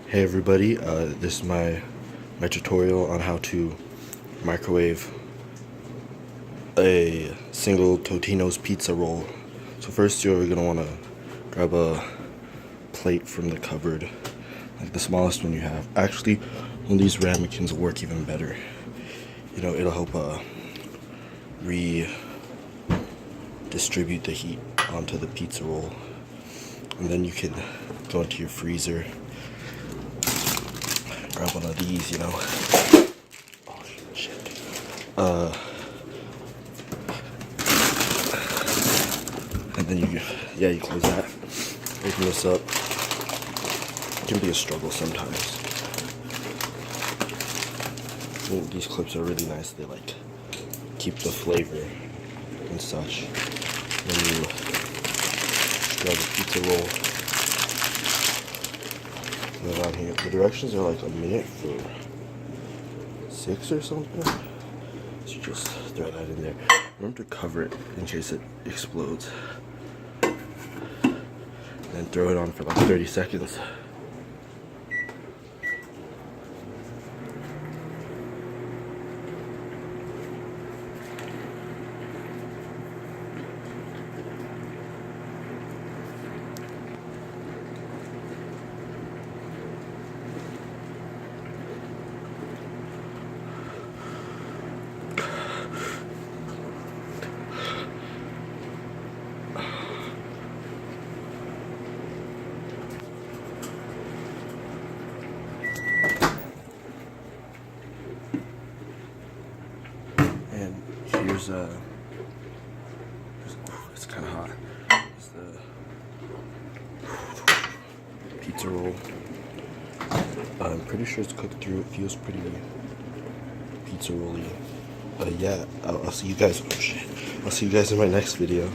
Hey everybody, this is my tutorial on how to microwave a single Totino's pizza roll. So first you're going to want to grab a plate from the cupboard, like the smallest one you have. Actually, one of these ramekins will work even better. You know, it'll help redistribute the heat onto the pizza roll. And then you can go into your freezer, grab one of these, you know. Oh shit. And then you close that. Open this up. It can be a struggle sometimes. These clips are really nice. They like keep the flavor and such. Then you grab a pizza roll. And then on here, the directions are like a minute for 6 or something. So you just throw that in there. Remember to cover it in case it explodes. And then throw it on for like 30 seconds. And here's it's kind of hot. It's the pizza roll. I'm pretty sure it's cooked through. It feels pretty pizza rolly. Yeah, I'll see you guys. Oh shit! I'll see you guys in my next video.